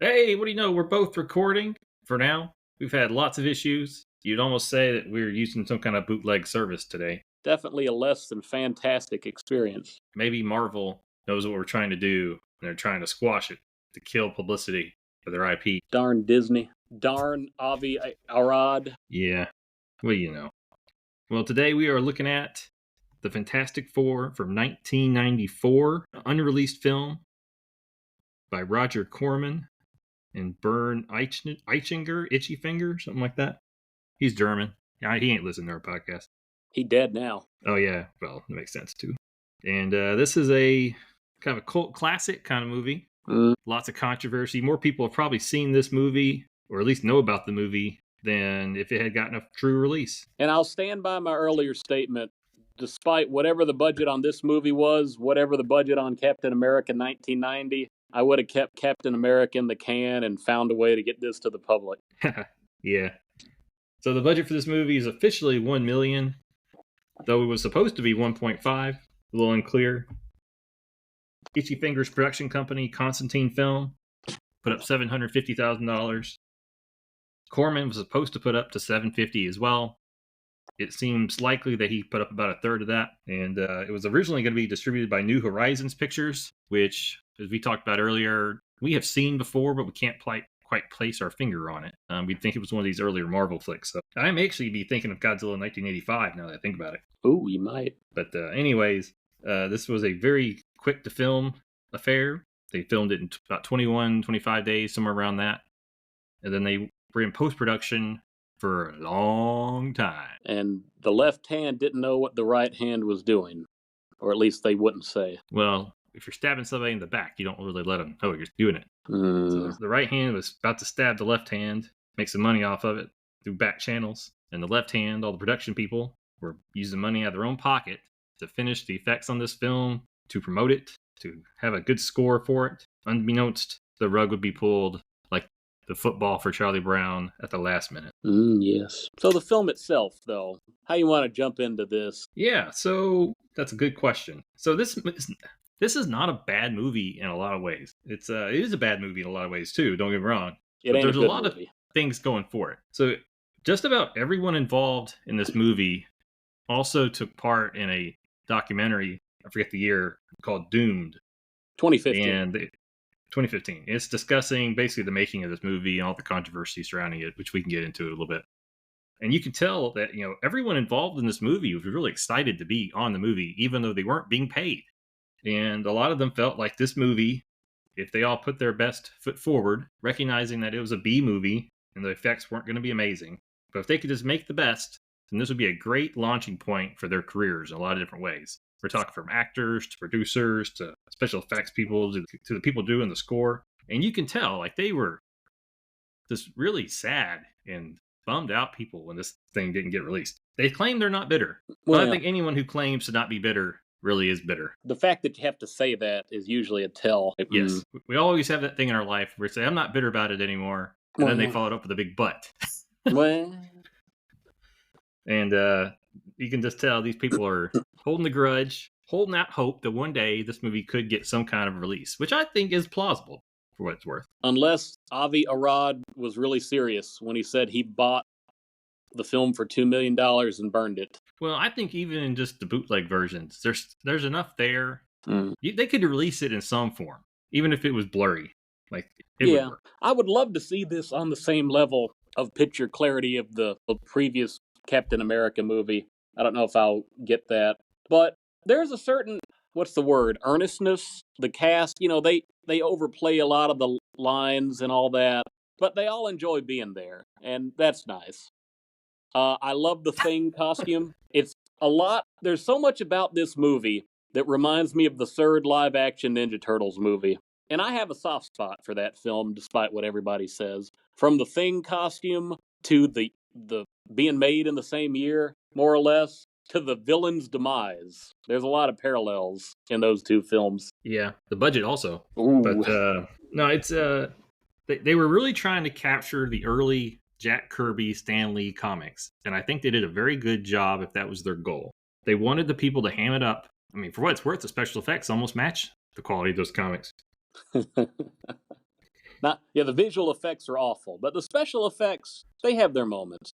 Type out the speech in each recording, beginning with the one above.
Hey, what do you know? We're both recording for now. We've had lots of issues. You'd almost say that we're using some kind of bootleg service today. Definitely a less than fantastic experience. Maybe Marvel knows what we're trying to do, and they're trying to squash it to kill publicity for their IP. Darn Disney. Darn Avi Arad. Yeah, well, you know. Well, today we are looking at the Fantastic Four from 1994, an unreleased film by Roger Corman and Bernd Eichinger, Itchy Finger, something like that. He's German. Yeah, he ain't listening to our podcast. He dead now. Oh, yeah. Well, that makes sense, too. And this is a kind of a cult classic kind of movie. Lots of controversy. More people have probably seen this movie, or at least know about the movie, than if it had gotten a true release. And I'll stand by my earlier statement. Despite whatever the budget on this movie was, whatever the budget on Captain America 1990, I would have kept Captain America in the can and found a way to get this to the public. Yeah. So the budget for this movie is officially $1 million, though it was supposed to be 1.5. A little unclear. Itchy Fingers production company, Constantine Film, put up $750,000. Corman was supposed to put up to $750,000 as well. It seems likely that he put up about a third of that, and it was originally going to be distributed by New Horizons Pictures, which, as we talked about earlier, we have seen before, but we can't quite place our finger on it. We'd think it was one of these earlier Marvel flicks. So I may actually be thinking of Godzilla 1985 now that I think about it. Ooh, you might. But anyways, this was a very quick-to-film affair. They filmed it in about 21, 25 days, somewhere around that. And then they were in post-production for a long time. And the left hand didn't know what the right hand was doing. Or at least they wouldn't say. Well, if you're stabbing somebody in the back, you don't really let them know you're doing it. So the right hand was about to stab the left hand, make some money off of it through back channels. And the left hand, all the production people, were using money out of their own pocket to finish the effects on this film, to promote it, to have a good score for it. Unbeknownst, the rug would be pulled like the football for Charlie Brown at the last minute. Yes. So the film itself, though, how you want to jump into this? Yeah, so that's a good question. So this is not a bad movie in a lot of ways. It is a bad movie in a lot of ways too, don't get me wrong. But there's a lot of things going for it. So just about everyone involved in this movie also took part in a documentary, I forget the year, called Doomed. 2015. And 2015. It's discussing basically the making of this movie and all the controversy surrounding it, which we can get into a little bit. And you can tell that, everyone involved in this movie was really excited to be on the movie, even though they weren't being paid. And a lot of them felt like this movie, if they all put their best foot forward, recognizing that it was a B movie and the effects weren't going to be amazing, but if they could just make the best, then this would be a great launching point for their careers in a lot of different ways. We're talking from actors to producers to special effects people to the people doing the score. And you can tell, like, they were just really sad and bummed out people when this thing didn't get released. They claim they're not bitter. Well, I think anyone who claims to not be bitter really is bitter. The fact that you have to say that is usually a tell. Yes. We always have that thing in our life where we say, I'm not bitter about it anymore. And then they follow it up with a big but. Well. And you can just tell these people are holding the grudge, holding out hope that one day this movie could get some kind of release, which I think is plausible for what it's worth. Unless Avi Arad was really serious when he said he bought the film for $2 million and burned it. Well, I think even in just the bootleg versions, there's enough there. They could release it in some form, even if it was blurry. Like, it would work. I would love to see this on the same level of picture clarity of the previous Captain America movie. I don't know if I'll get that. But there's a certain, earnestness. The cast, they overplay a lot of the lines and all that, but they all enjoy being there, and that's nice. I love the Thing costume. It's a lot. There's so much about this movie that reminds me of the third live-action Ninja Turtles movie. And I have a soft spot for that film, despite what everybody says. From the Thing costume to the being made in the same year, more or less, to the villain's demise. There's a lot of parallels in those two films. Yeah, the budget also. Ooh. But no, it's they were really trying to capture the early Jack Kirby, Stan Lee comics, and I think they did a very good job if that was their goal. They wanted the people to ham it up. I mean, for what it's worth, the special effects almost match the quality of those comics. The visual effects are awful, but the special effects, they have their moments.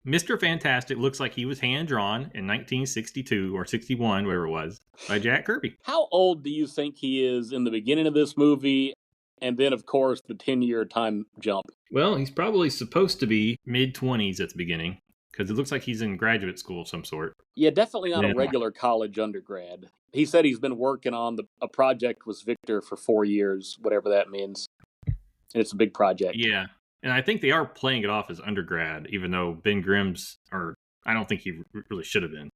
Mr. Fantastic looks like he was hand drawn in 1962 or 61, whatever it was, by Jack Kirby. How old do you think he is in the beginning of this movie? And then, of course, the 10-year time jump. Well, he's probably supposed to be mid-20s at the beginning, because it looks like he's in graduate school of some sort. Yeah, definitely not a Yeah. regular college undergrad. He said he's been working on a project with Victor for 4 years, whatever that means. And it's a big project. Yeah. And I think they are playing it off as undergrad, even though Ben Grimm's, or I don't think he really should have been.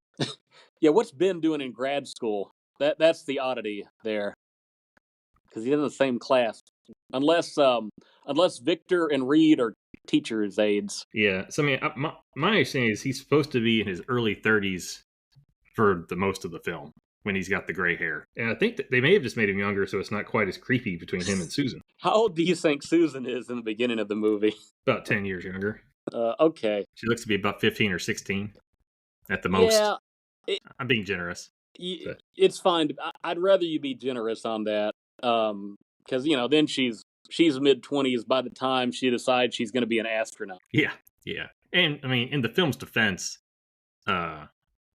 Yeah, what's Ben doing in grad school? That's the oddity there, because he's in the same class, unless Victor and Reed are teachers' aides. Yeah. So I mean, my understanding is he's supposed to be in his early 30s for the most of the film when he's got the gray hair, and I think that they may have just made him younger, so it's not quite as creepy between him and Susan. How old do you think Susan is in the beginning of the movie? About 10 years younger. Okay. She looks to be about 15 or 16 at the most. Yeah, I'm being generous. it's fine. I'd rather you be generous on that, because then she's mid-20s by the time she decides she's going to be an astronaut. Yeah. And I mean, in the film's defense,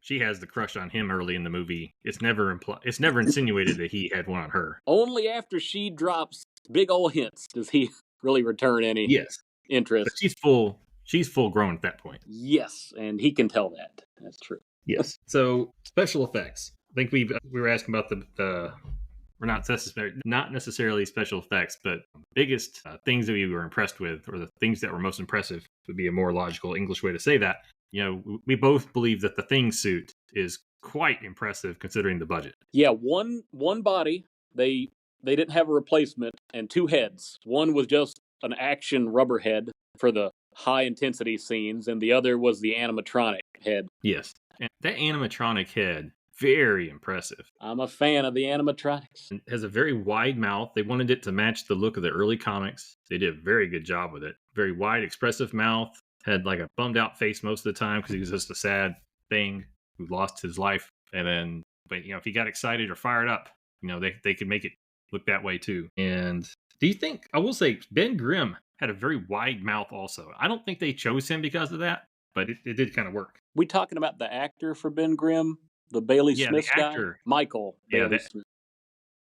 she has the crush on him early in the movie. It's never insinuated that he had one on her. Only after she drops big old hints does he really return any interest. But she's full grown at that point. Yes, and he can tell that. That's true. Yes. So special effects. I think we were asking about the we're not necessarily special effects, but biggest things that we were impressed with, or the things that were most impressive, would be a more logical English way to say that. We both believe that the Thing suit is quite impressive considering the budget. Yeah, one body. They didn't have a replacement, and 2 heads. One was just an action rubber head for the high intensity scenes, and the other was the animatronic head. Yes, and that animatronic head, very impressive. I'm a fan of the animatronics. It has a very wide mouth. They wanted it to match the look of the early comics. They did a very good job with it. Very wide, expressive mouth. Had like a bummed out face most of the time because he was just a sad thing who lost his life. And then, but if he got excited or fired up, they could make it look that way too. And do you think, I will say, Ben Grimm had a very wide mouth also. I don't think they chose him because of that, but it did kind of work. We talking about the actor for Ben Grimm? The Bailey Smith the guy? actor. Michael Bailey Smith.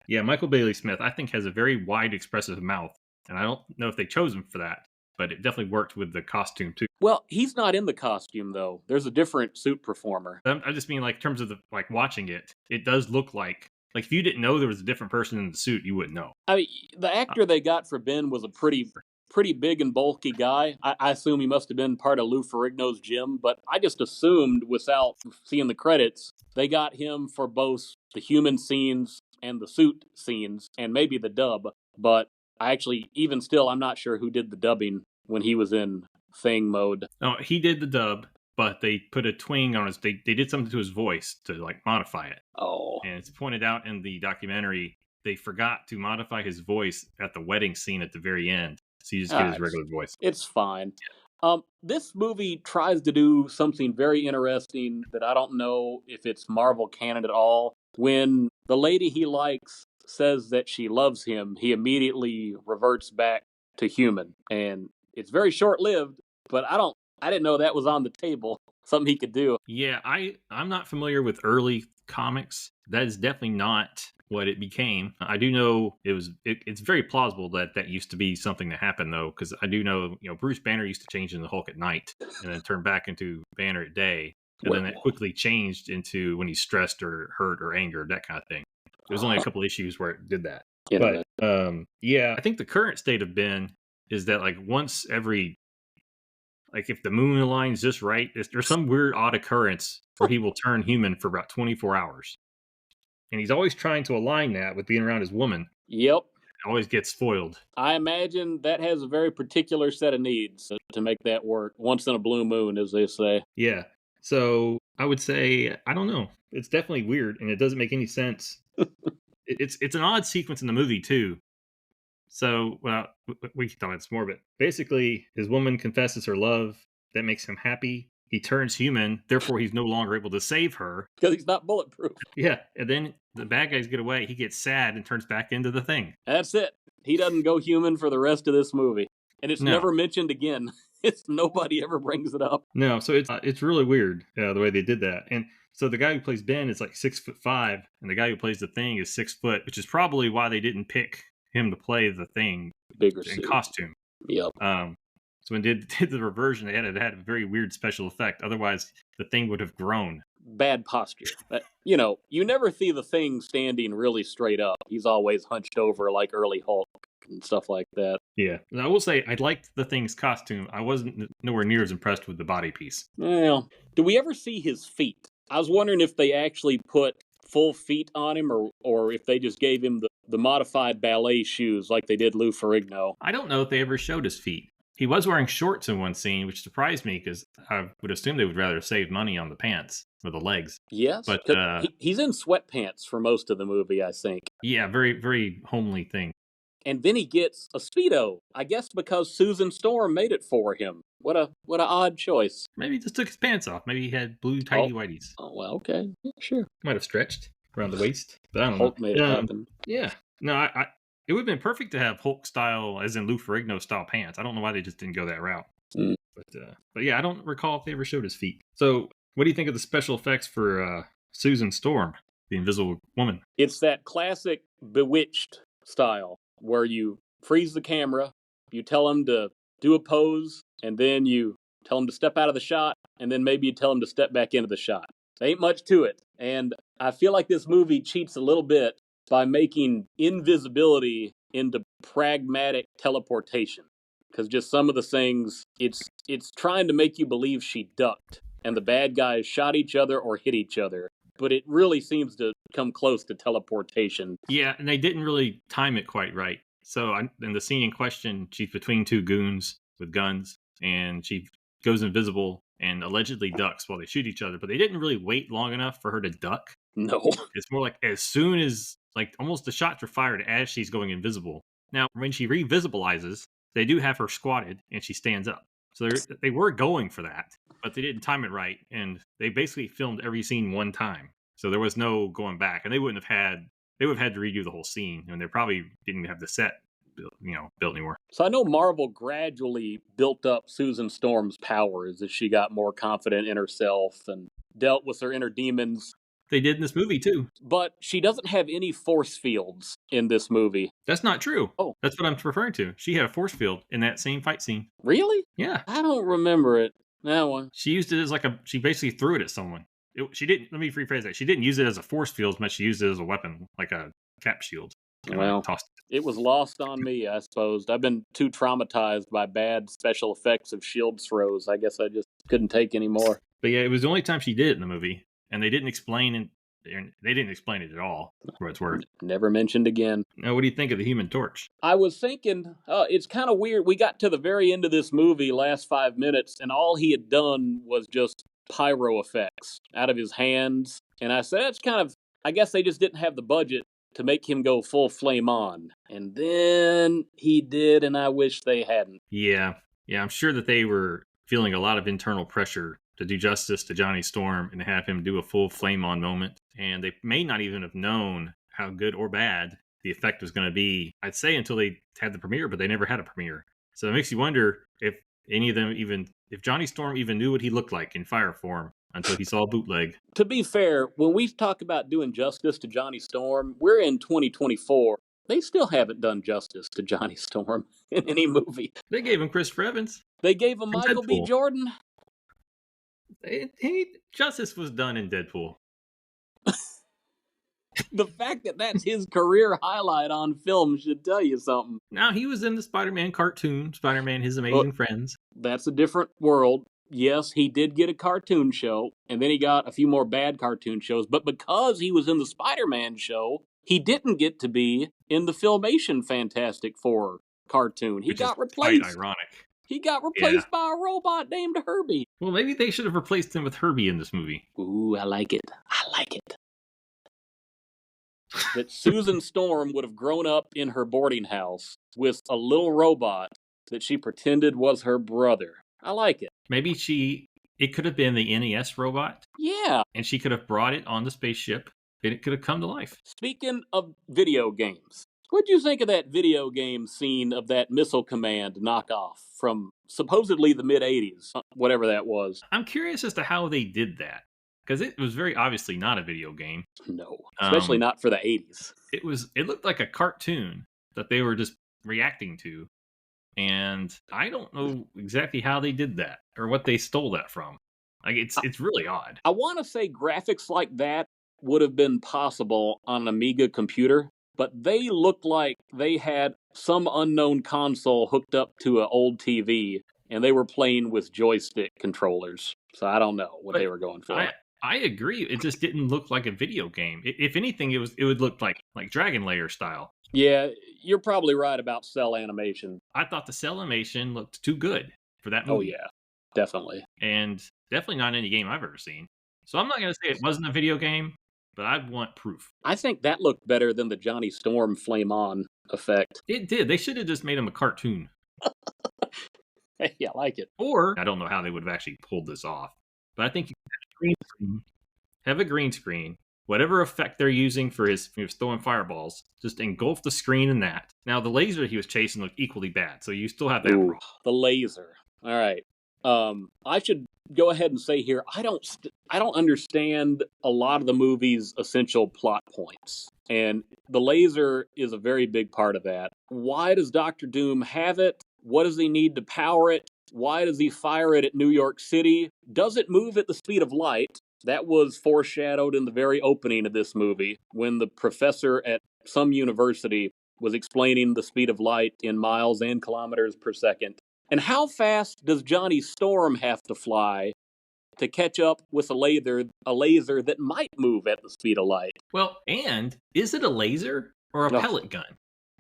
Yeah, Michael Bailey Smith, I think, has a very wide, expressive mouth. And I don't know if they chose him for that, but it definitely worked with the costume too. Well, he's not in the costume though. There's a different suit performer. I just mean, like, in terms of watching it, it does look like if you didn't know there was a different person in the suit, you wouldn't know. I mean, the actor they got for Ben was a pretty big and bulky guy. I assume he must have been part of Lou Ferrigno's gym, but I just assumed without seeing the credits, they got him for both the human scenes and the suit scenes, and maybe the dub. But I actually, even still, I'm not sure who did the dubbing when he was in Thing mode. No, he did the dub, but they put a twang on his. They did something to his voice to modify it. Oh, and it's pointed out in the documentary. They forgot to modify his voice at the wedding scene at the very end, so you just get his regular voice. It's fine. This movie tries to do something very interesting that I don't know if it's Marvel canon at all. When the lady he likes says that she loves him, he immediately reverts back to human, and it's very short-lived. But I didn't know that was on the table. Something he could do. Yeah, I'm not familiar with early comics. That is definitely not what it became. I do know it's very plausible that used to be something that happened though, because I do know Bruce Banner used to change into the Hulk at night and then turn back into Banner at day, and then that quickly changed into when he's stressed or hurt or angered, that kind of thing. There's only a couple issues where it did that. But I think the current state of Ben is that once every if the moon aligns just right, there's some weird odd occurrence where he will turn human for about 24 hours. And he's always trying to align that with being around his woman. Yep. Always gets spoiled. I imagine that has a very particular set of needs to make that work. Once in a blue moon, as they say. Yeah. So I would say, I don't know. It's definitely weird, and it doesn't make any sense. It's an odd sequence in the movie, too. So, we can talk about this more, but basically, his woman confesses her love. That makes him happy. he turns human, therefore he's no longer able to save her. Because he's not bulletproof. Yeah, and then the bad guys get away. He gets sad and turns back into the Thing. That's it. He doesn't go human for the rest of this movie. And it's No. never mentioned again. It's nobody ever brings it up. No, so it's really weird the way they did that. And so the guy who plays Ben is like 6'5", and the guy who plays the Thing is 6 foot, which is probably why they didn't pick him to play the Thing Bigger in suit. costume. Yep. So when they did the reversion, they had a very weird special effect. Otherwise, the Thing would have grown. Bad posture. You know, you never see the Thing standing really straight up. He's always hunched over like early Hulk and stuff like that. Yeah. And I will say, I liked the Thing's costume. I wasn't nowhere near as impressed with the body piece. Well, do we ever see his feet? I was wondering if they actually put full feet on him or if they just gave him the modified ballet shoes like they did Lou Ferrigno. I don't know if they ever showed his feet. He was wearing shorts in one scene, which surprised me because I would assume they would rather save money on the pants or the legs. Yes, but he's in sweatpants for most of the movie, I think. Yeah, very, very homely thing. And then he gets a Speedo, I guess because Susan Storm made it for him. What a odd choice. Maybe he just took his pants off. Maybe he had blue tighty whities. Oh, well, okay. Yeah, sure. Might have stretched around the waist, but I don't Hulk know. made it happen. Yeah. No, it would have been perfect to have Hulk style, as in Lou Ferrigno style pants. I don't know why they just didn't go that route. Mm. But yeah, I don't recall if they ever showed his feet. So what do you think of the special effects for Susan Storm, the Invisible Woman? It's that classic Bewitched style where you freeze the camera, you tell him to do a pose, and then you tell him to step out of the shot, and then maybe you tell him to step back into the shot. There ain't much to it. And I feel like this movie cheats a little bit by making invisibility into pragmatic teleportation. Because just some of the things, it's trying to make you believe she ducked, and the bad guys shot each other or hit each other. But it really seems to come close to teleportation. Yeah, and they didn't really time it quite right. So in the scene in question, she's between two goons with guns, and she goes invisible and allegedly ducks while they shoot each other. But they didn't really wait long enough for her to duck. No. It's more like as soon as, like, almost the shots are fired as she's going invisible. Now, when she revisibilizes, they do have her squatted, and she stands up. So they were going for that, but they didn't time it right, and they basically filmed every scene one time. So there was no going back, and they would have had to redo the whole scene, and they probably didn't have the set built anymore. So I know Marvel gradually built up Susan Storm's powers as she got more confident in herself and dealt with her inner demons. They did in this movie, too. But she doesn't have any force fields in this movie. That's not true. Oh. That's what I'm referring to. She had a force field in that same fight scene. Really? Yeah. I don't remember it. That one. She used it as she basically threw it at someone. She didn't, let me rephrase that. She didn't use it as a force field as much as she used it as a weapon, like a cap shield. Well, it was lost on me, I suppose. I've been too traumatized by bad special effects of shield throws. I guess I just couldn't take any more. But yeah, it was the only time she did it in the movie, and they didn't explain it. They didn't explain it at all, for its worth. Never mentioned again. Now, what do you think of the Human Torch? I was thinking, it's kind of weird. We got to the very end of this movie, last 5 minutes, and all he had done was just pyro effects out of his hands. And I said, that's kind of, I guess they just didn't have the budget to make him go full flame on. And then he did, and I wish they hadn't. Yeah, I'm sure that they were feeling a lot of internal pressure to do justice to Johnny Storm and to have him do a full flame on moment. And they may not even have known how good or bad the effect was going to be, I'd say, until they had the premiere, but they never had a premiere. So it makes you wonder if any of them if Johnny Storm even knew what he looked like in fire form until he saw a bootleg. To be fair, when we talk about doing justice to Johnny Storm, we're in 2024. They still haven't done justice to Johnny Storm in any movie. They gave him Christopher Evans. They gave him Michael B. Jordan. Justice was done in Deadpool. The fact that that's his career highlight on film should tell you something. Now, he was in the Spider-Man cartoon, Spider-Man, His Amazing Friends. That's a different world. Yes, he did get a cartoon show, and then he got a few more bad cartoon shows, but because he was in the Spider-Man show, he didn't get to be in the Filmation Fantastic Four cartoon. He got replaced. Quite ironic. He got replaced by a robot named Herbie. Well, maybe they should have replaced him with Herbie in this movie. Ooh, I like it. That Susan Storm would have grown up in her boarding house with a little robot that she pretended was her brother. I like it. Maybe she It could have been the NES robot, Yeah. and she could have brought it on the spaceship, and it could have come to life. Speaking of video games, what'd you think of that video game scene of that Missile Command knockoff from supposedly the mid 80s, whatever that was? I'm curious as to how they did that, because it was very obviously not a video game. No, especially not for the 80s. It looked like a cartoon that they were just reacting to, and I don't know exactly how they did that or what they stole that from. Like it's really odd. I want to say graphics like that would have been possible on an Amiga computer, but they looked like they had some unknown console hooked up to an old TV and they were playing with joystick controllers. So I don't know what But they were going for. I agree. It just didn't look like a video game. If anything, it would look like Dragon Lair style. Yeah, you're probably right about cell animation. I thought the cell animation looked too good for that Oh movie. yeah, definitely. And definitely not any game I've ever seen. So I'm not going to say it wasn't a video game, but I'd want proof. I think that looked better than the Johnny Storm Flame On effect. It did. They should have just made him a cartoon. Yeah, I like it. Or I don't know how they would have actually pulled this off, but I think you have a green screen. Whatever effect they're using for his throwing fireballs, just engulf the screen in that. Now the laser he was chasing looked equally bad, so you still have that. Ooh, the laser. All right. I should go ahead and say here, I don't understand a lot of the movie's essential plot points, and the laser is a very big part of that. Why does Doctor Doom have it? What does he need to power it? Why does he fire it at New York City? Does it move at the speed of light? That was foreshadowed in the very opening of this movie when the professor at some university was explaining the speed of light in miles and kilometers per second. And how fast does Johnny Storm have to fly to catch up with a laser that might move at the speed of light? Well, and is it a laser or a pellet gun?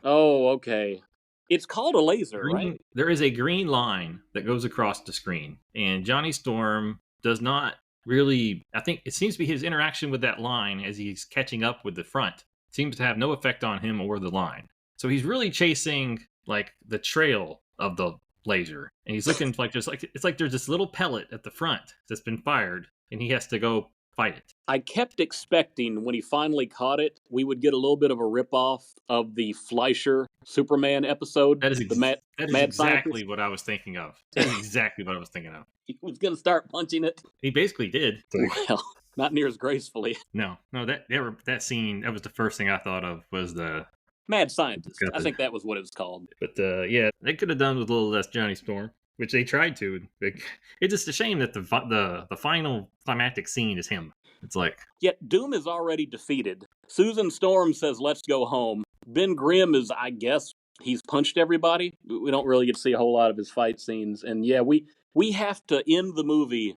Oh, okay. It's called a laser, right? There is a green line that goes across the screen, and Johnny Storm does not really, I think it seems to be his interaction with that line as he's catching up with the front seems to have no effect on him or the line. So he's really chasing like the trail of the laser, and he's looking it's like there's this little pellet at the front that's been fired, and he has to go fight it. I kept expecting when he finally caught it, we would get a little bit of a ripoff of the Fleischer Superman episode. That is Mad exactly scientist. what I was thinking of. That is exactly what I was thinking of. He was going to start punching it. He basically did. Well, not near as gracefully. No, that scene, that was the first thing I thought of was the Mad Scientist. I think that was what it was called. But yeah, they could have done with a little less Johnny Storm, which they tried to. It's just a shame that the final climactic scene is him. It's like, yet Doom is already defeated. Susan Storm says, "Let's go home." Ben Grimm is, I guess, he's punched everybody. We don't really get to see a whole lot of his fight scenes, and yeah, we have to end the movie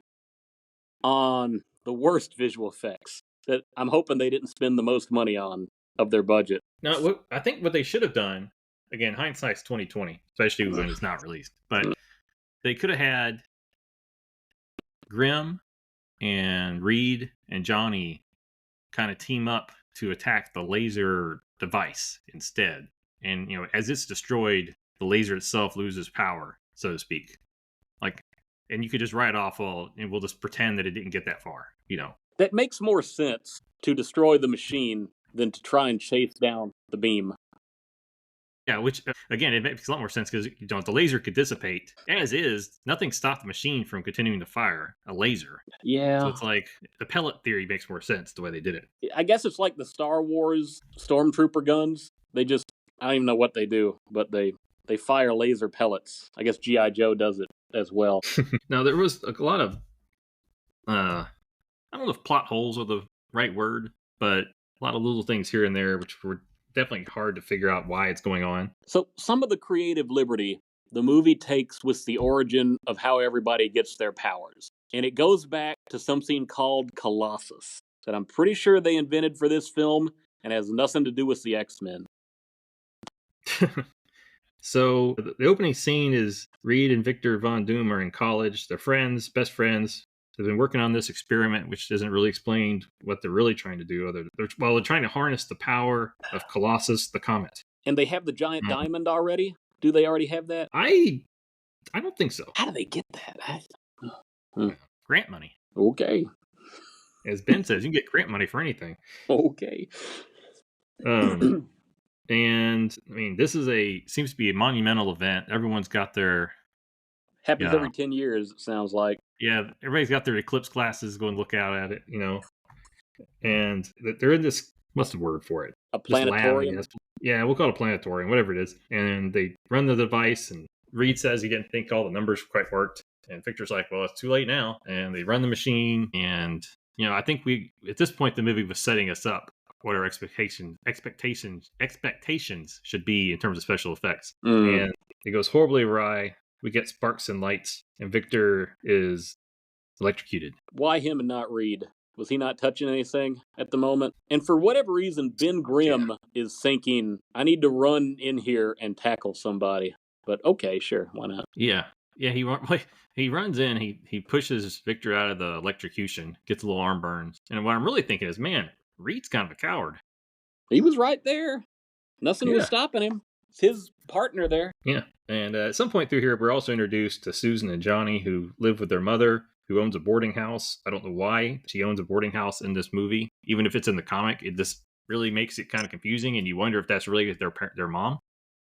on the worst visual effects that I'm hoping they didn't spend the most money on of their budget. No, I think what they should have done, again, hindsight's 2020, especially when it's not released, but they could have had Grimm and Reed and Johnny kind of team up to attack the laser device instead. And, as it's destroyed, the laser itself loses power, so to speak. And you could just write off and we'll just pretend that it didn't get that far, That makes more sense to destroy the machine than to try and chase down the beam. Yeah, which, again, it makes a lot more sense because, the laser could dissipate. As is, nothing stopped the machine from continuing to fire a laser. Yeah. So it's like, the pellet theory makes more sense the way they did it. I guess it's like the Star Wars Stormtrooper guns. I don't even know what they do, but they fire laser pellets. I guess G.I. Joe does it as well. Now, there was a lot of, I don't know if plot holes are the right word, but a lot of little things here and there which were definitely hard to figure out why it's going on. So some of the creative liberty the movie takes with the origin of how everybody gets their powers. And it goes back to something called Colossus that I'm pretty sure they invented for this film and has nothing to do with the X-Men. So the opening scene is Reed and Victor Von Doom are in college. They're friends, best friends. They've been working on this experiment, which isn't really explained what they're really trying to do. They're trying to harness the power of Colossus, the comet. And they have the giant diamond already? Do they already have that? I don't think so. How do they get that? grant money. Okay. As Ben says, you can get grant money for anything. Okay. And I mean, this seems to be a monumental event. Everyone's got their Happens every 10 years, it sounds like. everybody's got their eclipse glasses going to look out at it, and they're in this, what's the word for it? A This lab, I planetarium? guess. Yeah, we'll call it a planetarium, whatever it is. And they run the device, and Reed says he didn't think all the numbers quite worked. And Victor's like, well, it's too late now. And they run the machine, and I think at this point the movie was setting us up what our expectations should be in terms of special effects. And it goes horribly awry. We get sparks and lights, and Victor is electrocuted. Why him and not Reed? Was he not touching anything at the moment? And for whatever reason, Ben Grimm is thinking, I need to run in here and tackle somebody. But okay, sure, why not? Yeah. He runs in, he pushes Victor out of the electrocution, gets a little arm burns. And what I'm really thinking is, man, Reed's kind of a coward. He was right there. Nothing was stopping him. It's his partner there. Yeah. And at some point through here, we're also introduced to Susan and Johnny, who live with their mother, who owns a boarding house. I don't know why she owns a boarding house in this movie. Even if it's in the comic, it just really makes it kind of confusing, and you wonder if that's really their mom,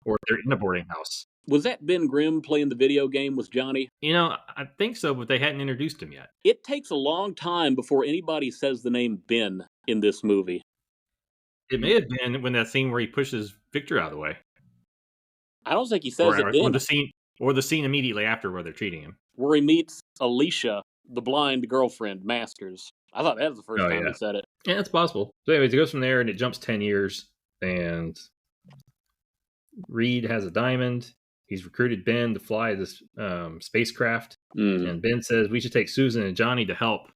or if they're in a boarding house. Was that Ben Grimm playing the video game with Johnny? I think so, but they hadn't introduced him yet. It takes a long time before anybody says the name Ben in this movie. It may have been when that scene where he pushes Victor out of the way. I don't think he says it then. Or the scene immediately after where they're treating him. Where he meets Alicia, the blind girlfriend, Masters. I thought that was the first time he said it. Yeah, it's possible. So anyways, it goes from there, and it jumps 10 years, and Reed has a diamond. He's recruited Ben to fly this spacecraft, and Ben says, we should take Susan and Johnny to help.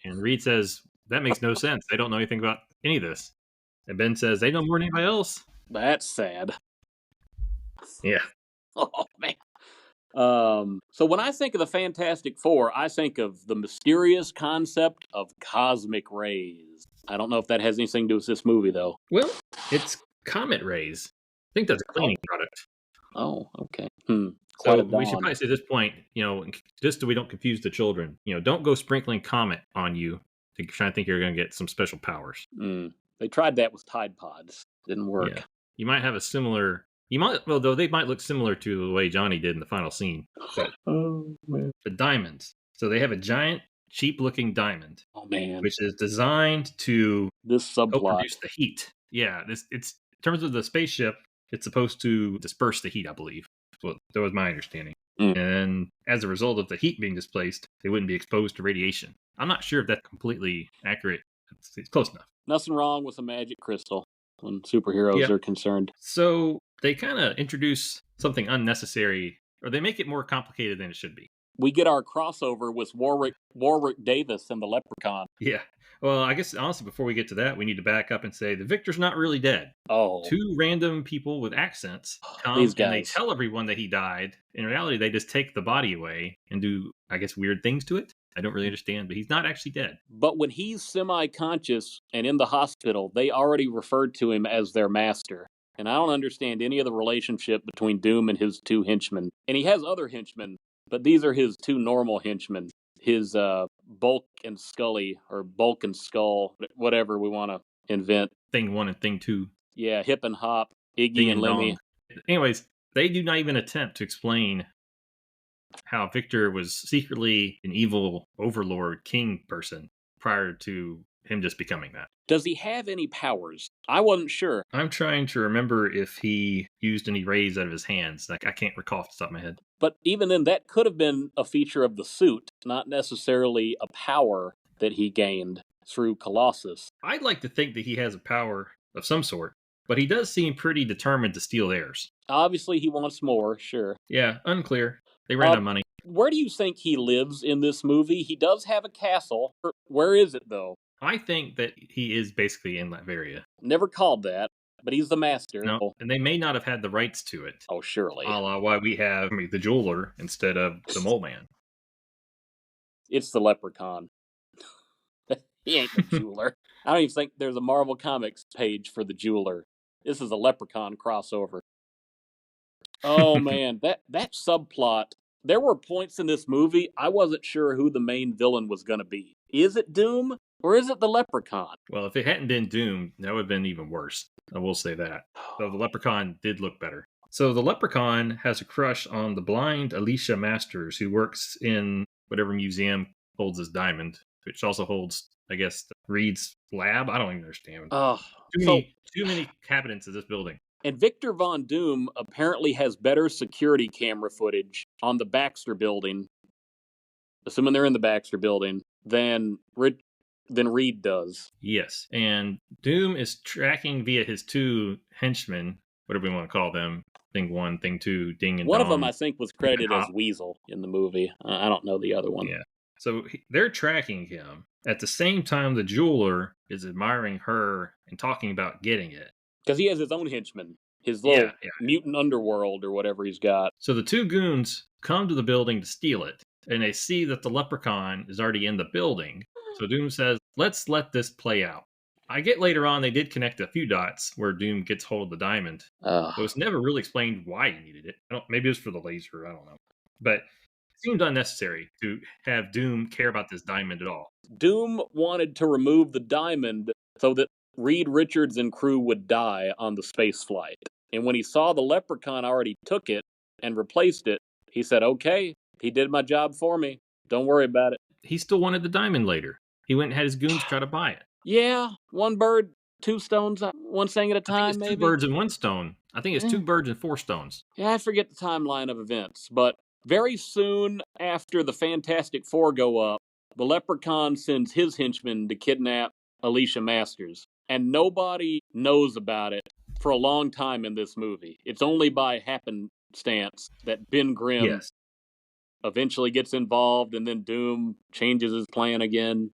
And Reed says, that makes no sense. They don't know anything about any of this. And Ben says, they know more than anybody else. That's sad. Yeah. Oh, man. So when I think of the Fantastic Four, I think of the mysterious concept of cosmic rays. I don't know if that has anything to do with this movie, though. Well, it's comet rays. I think that's a cleaning product. Oh, okay. So we should probably say at this point, just so we don't confuse the children, don't go sprinkling comet on you to try and think you're going to get some special powers. They tried that with Tide Pods. Didn't work. Yeah. You might have though they might look similar to the way Johnny did in the final scene. Oh, man. The diamonds. So they have a giant, cheap-looking diamond. Oh, man. Which is designed to help produce the heat. Yeah, it's in terms of the spaceship, it's supposed to disperse the heat, I believe. That was my understanding. And as a result of the heat being displaced, they wouldn't be exposed to radiation. I'm not sure if that's completely accurate. It's close enough. Nothing wrong with a magic crystal when superheroes are concerned. So they kind of introduce something unnecessary, or they make it more complicated than it should be. We get our crossover with Warwick Davis and the Leprechaun. Yeah. Well, I guess, honestly, before we get to that, we need to back up and say the Victor's not really dead. Oh. 2 random people with accents come and they tell everyone that he died. In reality, they just take the body away and do, I guess, weird things to it. I don't really understand, but he's not actually dead. But when he's semi-conscious and in the hospital, they already referred to him as their master. And I don't understand any of the relationship between Doom and his 2 henchmen. And he has other henchmen, but these are his 2 normal henchmen. His Bulk and Scully, or Bulk and Skull, whatever we want to invent. Thing 1 and Thing 2. Yeah, Hip and Hop, Iggy and Lemmy. Anyways, they do not even attempt to explain how Victor was secretly an evil overlord king person prior to him just becoming that. Does he have any powers? I wasn't sure. I'm trying to remember if he used any rays out of his hands. I can't recall off the top of my head. But even then, that could have been a feature of the suit, not necessarily a power that he gained through Colossus. I'd like to think that he has a power of some sort, but he does seem pretty determined to steal theirs. Obviously, he wants more, sure. Yeah, unclear. They ran out of money. Where do you think he lives in this movie? He does have a castle. Where is it, though? I think that he is basically in Latveria. Never called that, but he's the master. No, and they may not have had the rights to it. Oh, surely. A la why we have the jeweler instead of the mole man. It's the Leprechaun. He ain't the jeweler. I don't even think there's a Marvel Comics page for the jeweler. This is a Leprechaun crossover. Oh, man, that subplot there were points in this movie I wasn't sure who the main villain was going to be. Is it Doom or is it the Leprechaun? Well, if it hadn't been Doom, that would have been even worse. I will say that. So the Leprechaun did look better. So the Leprechaun has a crush on the blind Alicia Masters, who works in whatever museum holds his diamond, which also holds, I guess, Reed's lab. I don't even understand. Oh, Too many cabinets in this building. And Victor Von Doom apparently has better security camera footage on the Baxter building, assuming they're in the Baxter building, than Reed does. Yes, and Doom is tracking via his two henchmen, whatever we want to call them, Thing 1, Thing 2, Ding and One Dong. of them, I think, was credited as Weasel in the movie. I don't know the other one. Yeah, so they're tracking him. At the same time, the jeweler is admiring her and talking about getting it. Because he has his own henchman, his little mutant underworld or whatever he's got. So the two goons come to the building to steal it, and they see that the Leprechaun is already in the building. So Doom says, let's let this play out. I get later on they did connect a few dots where Doom gets hold of the diamond. So it's never really explained why he needed it. Maybe it was for the laser, I don't know. But it seemed unnecessary to have Doom care about this diamond at all. Doom wanted to remove the diamond so that Reed Richards and crew would die on the space flight. And when he saw the Leprechaun already took it and replaced it, he said, okay, he did my job for me. Don't worry about it. He still wanted the diamond later. He went and had his goons try to buy it. Yeah, one bird, two stones, one thing at a time, it's maybe? 2 birds and 1 stone. I think it's 2 birds and 4 stones. Yeah, I forget the timeline of events. But very soon after the Fantastic Four go up, the Leprechaun sends his henchmen to kidnap Alicia Masters. And nobody knows about it for a long time in this movie. It's only by happenstance that Ben Grimm eventually gets involved, and then Doom changes his plan again.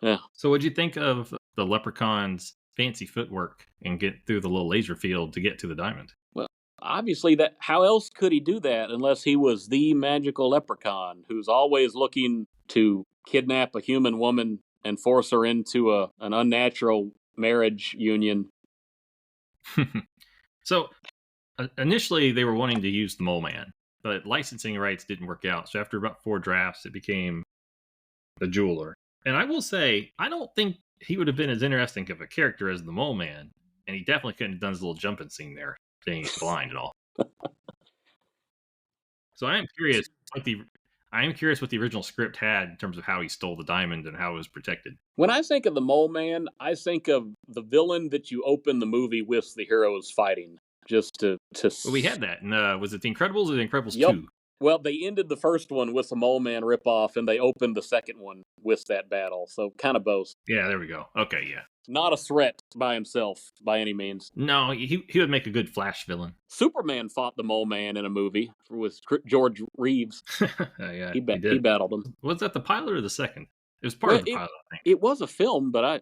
Yeah. So what'd you think of the Leprechaun's fancy footwork and get through the little laser field to get to the diamond? Well, obviously, how else could he do that unless he was the magical leprechaun who's always looking to kidnap a human woman and force her into an unnatural marriage union? So initially they were wanting to use the Mole Man, but licensing rights didn't work out. So after about 4 drafts, it became the jeweler. And I will say, I don't think he would have been as interesting of a character as the Mole Man. And he definitely couldn't have done his little jumping scene there, being blind and all. So I am curious what the original script had in terms of how he stole the diamond and how it was protected. When I think of the Mole Man, I think of the villain that you open the movie with the heroes fighting. Just to Well, we had that. And was it The Incredibles or The Incredibles 2? Well, they ended the first one with the Mole Man ripoff, and they opened the second one with that battle. So kind of both. Yeah, there we go. Okay, yeah. Not a threat by himself, by any means. No, he would make a good Flash villain. Superman fought the Mole Man in a movie with George Reeves. Yeah, he battled him. Was that the pilot or the second? It was part of the pilot, I think. It was a film, but I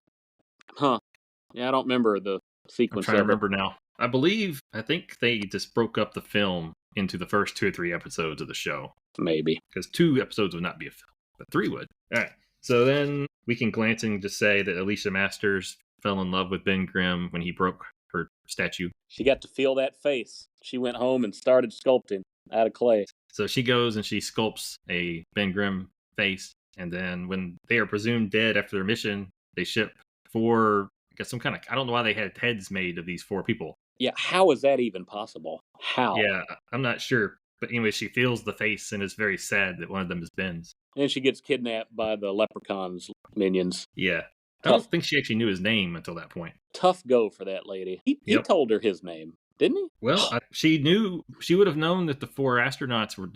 don't remember the sequence. I'm trying to remember now. I think they just broke up the film into the first 2 or 3 episodes of the show. Maybe. Because 2 episodes would not be a film, but 3 would. All right. So then we can glancing just say that Alicia Masters fell in love with Ben Grimm when he broke her statue. She got to feel that face. She went home and started sculpting out of clay. So she goes and she sculpts a Ben Grimm face. And then when they are presumed dead after their mission, they ship 4, I guess some kind of, I don't know why they had heads made of these 4 people. Yeah, how is that even possible? How? Yeah, I'm not sure. But anyway, she feels the face and is very sad that one of them is Ben's. And she gets kidnapped by the Leprechaun's minions. Yeah. I don't think she actually knew his name until that point. Tough go for that lady. He told her his name, didn't he? Well, she would have known that the 4 astronauts were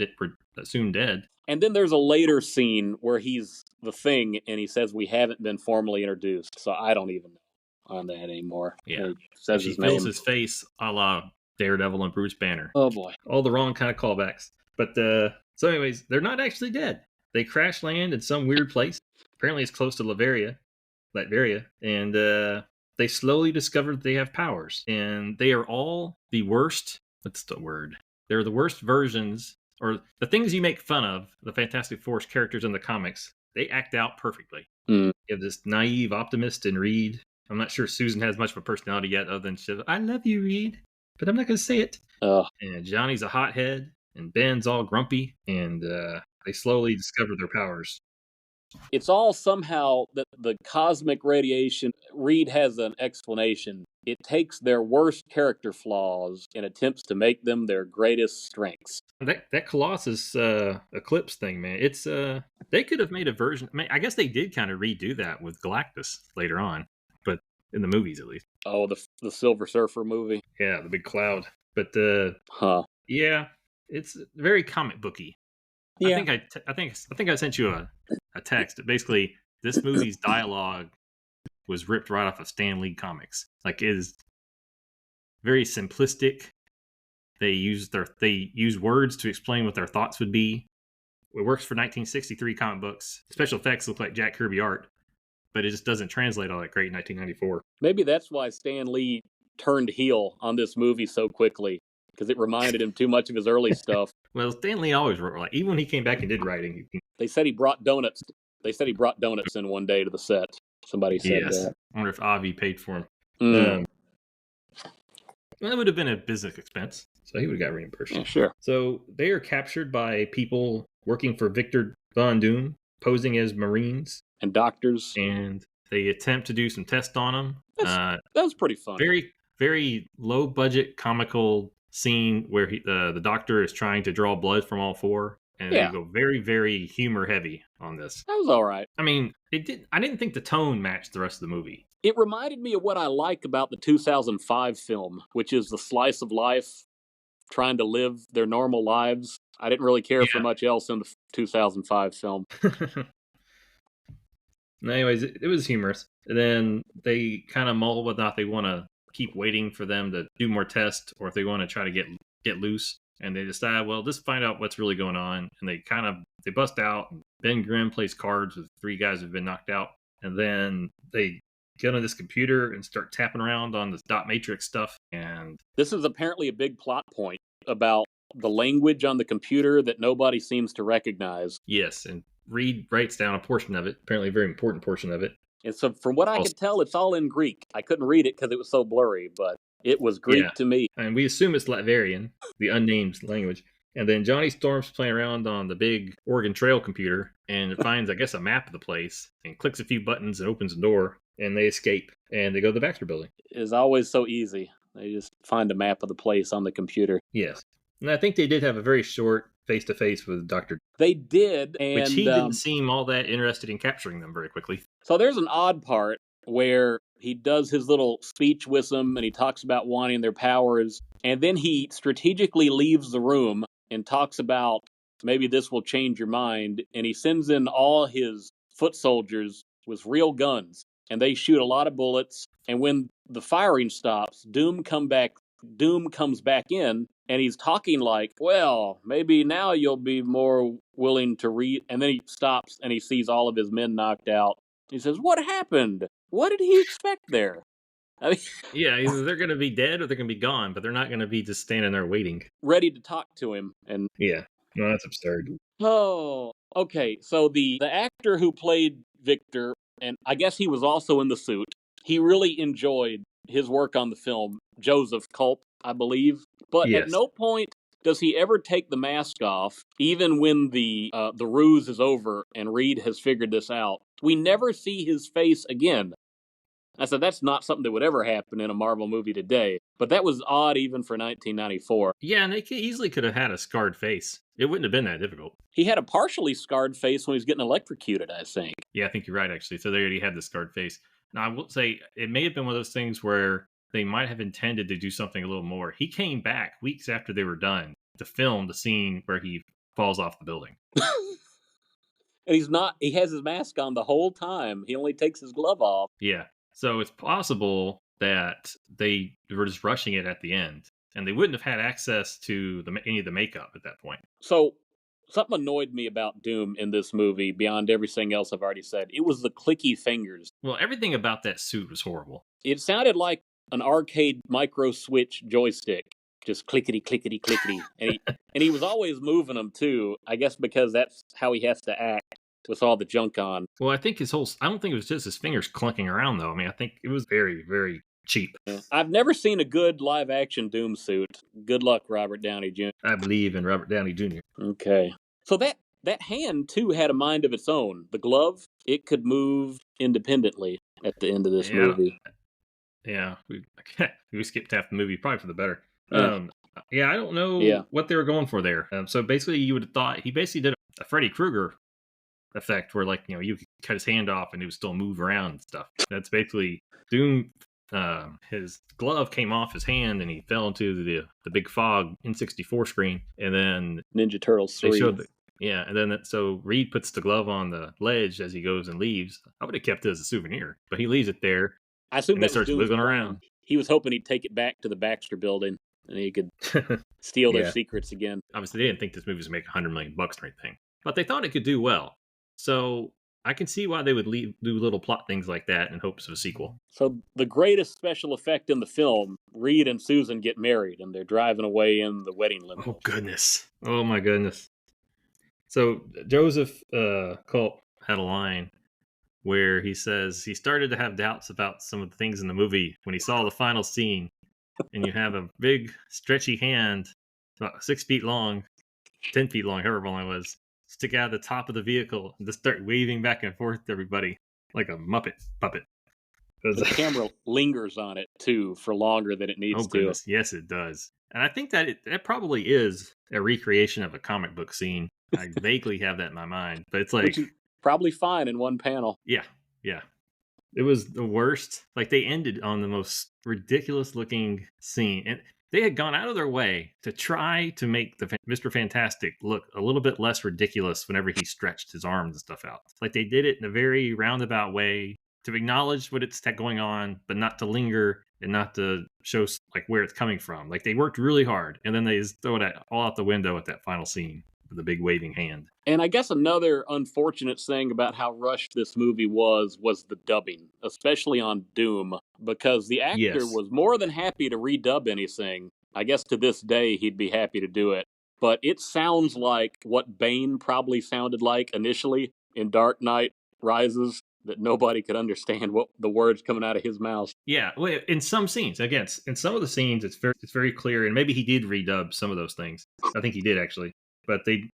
soon dead. And then there's a later scene where he's the Thing and he says we haven't been formally introduced. So I don't even know on that anymore. Yeah. Says she his feels name. his face a la Daredevil and Bruce Banner. Oh boy. All the wrong kind of callbacks. But so anyways, they're not actually dead. They crash land in some weird place. Apparently it's close to Latveria. And they slowly discover that they have powers. And they are all the worst, what's the word? They're the worst versions, or the things you make fun of, the Fantastic Four's characters in the comics, they act out perfectly. You have this naive optimist in Reed. I'm not sure Susan has much of a personality yet, other than she says, I love you, Reed, but I'm not going to say it. And Johnny's a hothead. and Ben's all grumpy, and they slowly discover their powers. It's all somehow that the cosmic radiation. Reed has an explanation. It takes their worst character flaws and attempts to make them their greatest strengths. That Colossus eclipse thing, man. It's they could have made a version. I mean, I guess they did kind of redo that with Galactus later on, but in the movies at least. Oh, the Silver Surfer movie. Yeah, the big cloud. But yeah, it's very comic booky. Yeah. I think I sent you a text. Basically, this movie's dialogue was ripped right off of Stan Lee comics. Like, it is very simplistic. They use words to explain what their thoughts would be. It works for 1963 comic books. Special effects look like Jack Kirby art, but it just doesn't translate all that great in 1994. Maybe that's why Stan Lee turned heel on this movie so quickly, because it reminded him too much of his early stuff. Well, Stan Lee always wrote, like, even when he came back and did writing. They said he brought donuts. They said he brought donuts in one day to the set. Somebody said that. I wonder if Avi paid for him. Mm. Well, that would have been a business expense, so he would have got reimbursed. Yeah, sure. So they are captured by people working for Victor Von Doom, posing as Marines and doctors, and they attempt to do some tests on them. That was pretty fun. Very, very low budget, comical scene where the doctor is trying to draw blood from all four, and they go very, very humor heavy on this. That was all right. I mean, I didn't think the tone matched the rest of the movie. It reminded me of what I like about the 2005 film, which is the slice of life, trying to live their normal lives. I didn't really care for much else in the 2005 film. Anyways, it was humorous. And then they kind of mull whether or not they want to keep waiting for them to do more tests, or if they want to try to get loose. And they decide, well, just find out what's really going on. And they bust out. Ben Grimm plays cards with three guys who've been knocked out. And then they get on this computer and start tapping around on this dot matrix stuff. And this is apparently a big plot point about the language on the computer that nobody seems to recognize. Yes, and Reed writes down a portion of it, apparently a very important portion of it. And so from what I could tell, it's all in Greek. I couldn't read it because it was so blurry, but it was Greek to me. And we assume it's Latvian, the unnamed language. And then Johnny Storm's playing around on the big Oregon Trail computer and finds, I guess, a map of the place and clicks a few buttons and opens a door, and they escape and they go to the Baxter building. It's always so easy. They just find a map of the place on the computer. Yes. And I think they did have a very short face-to-face with Dr. They did. And, which he didn't seem all that interested in capturing them very quickly. So there's an odd part where he does his little speech with them and he talks about wanting their powers. And then he strategically leaves the room and talks about maybe this will change your mind. And he sends in all his foot soldiers with real guns. And they shoot a lot of bullets. And when the firing stops, Doom comes back in, and he's talking like, well, maybe now you'll be more willing to read. And then he stops and he sees all of his men knocked out. He says, what happened? What did he expect there? I mean, yeah, either they're going to be dead or they're going to be gone, but they're not going to be just standing there waiting. Ready to talk to him. And yeah, no, that's absurd. Oh, okay. So the actor who played Victor, and I guess he was also in the suit, he really enjoyed his work on the film, Joseph Culp, I believe. But at no point does he ever take the mask off, even when the ruse is over and Reed has figured this out. We never see his face again. I said, that's not something that would ever happen in a Marvel movie today. But that was odd even for 1994. Yeah, and they easily could have had a scarred face. It wouldn't have been that difficult. He had a partially scarred face when he was getting electrocuted, I think. Yeah, I think you're right, actually. So they already had the scarred face. Now, I will say, it may have been one of those things where they might have intended to do something a little more. He came back weeks after they were done to film the scene where he falls off the building. And he has his mask on the whole time. He only takes his glove off. Yeah. So it's possible that they were just rushing it at the end, and they wouldn't have had access to any of the makeup at that point. So something annoyed me about Doom in this movie, beyond everything else I've already said. It was the clicky fingers. Well, everything about that suit was horrible. It sounded like an arcade micro switch joystick. Just clickety, clickety, clickety. and he was always moving them, too. I guess because that's how he has to act with all the junk on. Well, I think I don't think it was just his fingers clunking around, though. I mean, I think it was very, very cheap. Yeah. I've never seen a good live action Doom suit. Good luck, Robert Downey Jr. I believe in Robert Downey Jr. Okay. So that hand too had a mind of its own. The glove, it could move independently at the end of this Yeah, movie. yeah. We skipped half the movie, probably for the better. Yeah. Yeah, I don't Yeah. know what they were going for there. So basically, you would have thought he basically did a Freddy Krueger effect, where you could cut his hand off and he would still move around and stuff. That's basically Doom. His glove came off his hand and he fell into the big fog N64 screen, and then Ninja Turtles they 3. showed and then so Reed puts the glove on the ledge as he goes and leaves. I would have kept it as a souvenir, but he leaves it there I assume and then that was starts Doom's wiggling plan. around. He was hoping he'd take it back to the Baxter building and he could steal their Yeah. secrets again. Obviously, they didn't think this movie was make $100 million or anything, but they thought it could do well. So I can see why they would do little plot things like that in hopes of a sequel. So the greatest special effect in the film, Reed and Susan get married and they're driving away in the wedding limo. Oh goodness! Oh my goodness! So Joseph Culp had a line where he says he started to have doubts about some of the things in the movie when he saw the final scene, and you have a big stretchy hand, about 6 feet long, 10 feet long, however long it was, stick out of the top of the vehicle and just start waving back and forth to everybody like a Muppet puppet. The camera lingers on it too for longer than it needs Oh goodness, yes it does. And I think that that probably is a recreation of a comic book scene. I vaguely have that in my mind, but it's like, which is probably fine in one panel. yeah. It was the worst. Like, they ended on the most ridiculous looking scene, and they had gone out of their way to try to make the Mr. Fantastic look a little bit less ridiculous whenever he stretched his arms and stuff out. Like, they did it in a very roundabout way to acknowledge what it's going on, but not to linger and not to show like where it's coming from. Like, they worked really hard, and then they just throw it all out the window at that final scene with the big waving hand. And I guess another unfortunate thing about how rushed this movie was the dubbing, especially on Doom, because the actor was more than happy to redub anything. I guess to this day he'd be happy to do it. But it sounds like what Bane probably sounded like initially in Dark Knight Rises, that nobody could understand what the words coming out of his mouth. Yeah, well, in some scenes, again, in some of the scenes, it's very clear, and maybe he did redub some of those things. I think he did actually, but the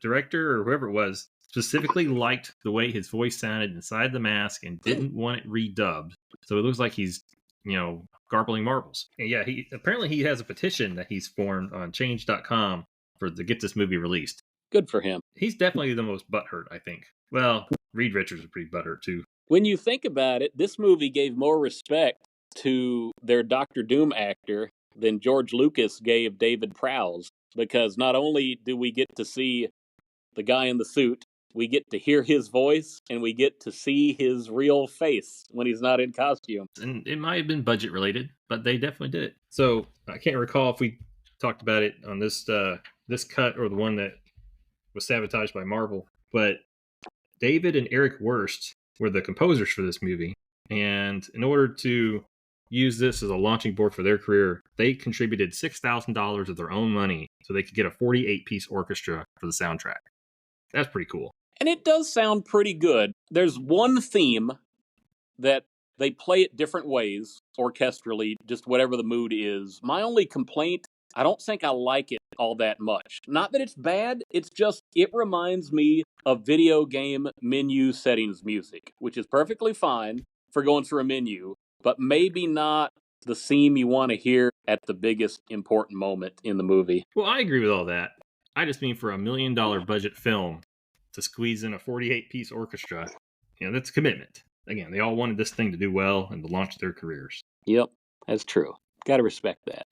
director or whoever it was specifically liked the way his voice sounded inside the mask and didn't want it redubbed. So it looks like he's, garbling marbles. And yeah, he has a petition that he's formed on change.com to get this movie released. Good for him. He's definitely the most butthurt, I think. Well, Reed Richards is pretty butthurt too. When you think about it, this movie gave more respect to their Dr. Doom actor than George Lucas gave David Prowse, because not only do we get to see the guy in the suit, we get to hear his voice, and we get to see his real face when he's not in costume. And it might have been budget related, but they definitely did it. So I can't recall if we talked about it on this cut or the one that was sabotaged by Marvel, but David and Eric Wurst were the composers for this movie, and in order to use this as a launching board for their career, they contributed $6,000 of their own money so they could get a 48-piece orchestra for the soundtrack. That's pretty cool. And it does sound pretty good. There's one theme that they play it different ways, orchestrally, just whatever the mood is. My only complaint, I don't think I like it all that much. Not that it's bad, it's just, it reminds me of video game menu settings music, which is perfectly fine for going through a menu, but maybe not the theme you want to hear at the biggest important moment in the movie. Well, I agree with all that. I just mean for $1 million budget film to squeeze in a 48-piece orchestra, that's commitment. Again, they all wanted this thing to do well and to launch their careers. Yep, that's true. Got to respect that.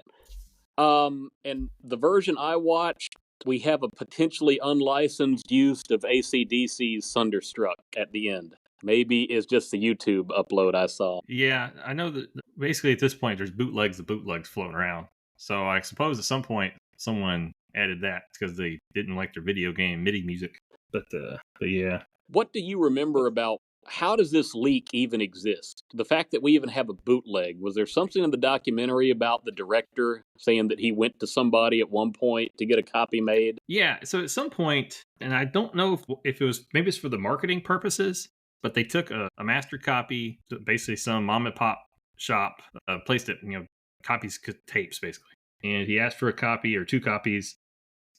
And the version I watched, we have a potentially unlicensed use of AC/DC's Thunderstruck at the end. Maybe it's just the YouTube upload I saw. Yeah, I know that basically at this point there's bootlegs floating around. So I suppose at some point someone added that because they didn't like their video game MIDI music. But yeah. What do you remember about how does this leak even exist? The fact that we even have a bootleg, was there something in the documentary about the director saying that he went to somebody at one point to get a copy made? Yeah, so at some point, and I don't know if it was, maybe it's for the marketing purposes, but they took a master copy to basically some mom and pop shop, place that copies tapes basically, and he asked for a copy or 2 copies.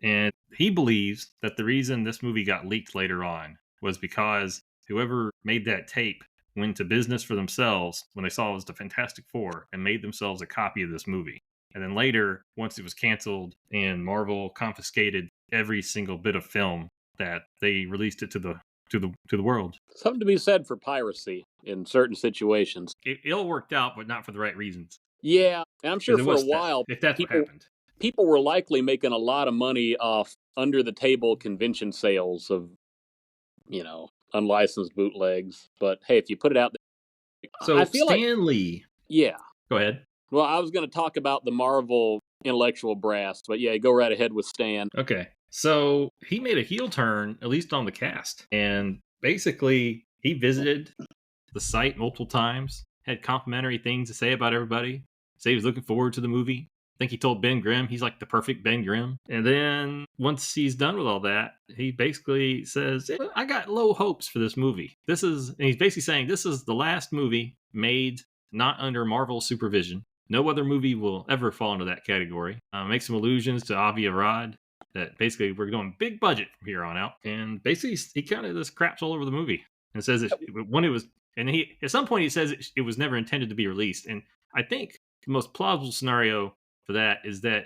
And he believes that the reason this movie got leaked later on was because whoever made that tape went to business for themselves when they saw it was the Fantastic Four and made themselves a copy of this movie. And then later, once it was canceled and Marvel confiscated every single bit of film, that they released it to the world. Something to be said for piracy in certain situations. It all worked out, but not for the right reasons. Yeah, and I'm sure Because it for a was theft, while if that's what people happened. people were likely making a lot of money off under the table convention sales of, unlicensed bootlegs. But hey, if you put it out there, I So feel like, Stan Lee, yeah. go ahead. Well, I was going to talk about the Marvel intellectual brass, but yeah, go right ahead with Stan. Okay. So he made a heel turn, at least on the cast. And basically, he visited the site multiple times, had complimentary things to say about everybody, said he was looking forward to the movie. I think he told Ben Grimm he's like the perfect Ben Grimm. And then once he's done with all that, he basically says, I got low hopes for this movie. And he's basically saying this is the last movie made not under Marvel supervision. No other movie will ever fall into that category. Make some allusions to Avi Arad, that basically we're going big budget from here on out. And basically, he kind of just craps all over the movie and says when it was, and he at some point he says it was never intended to be released. And I think the most plausible scenario for that is that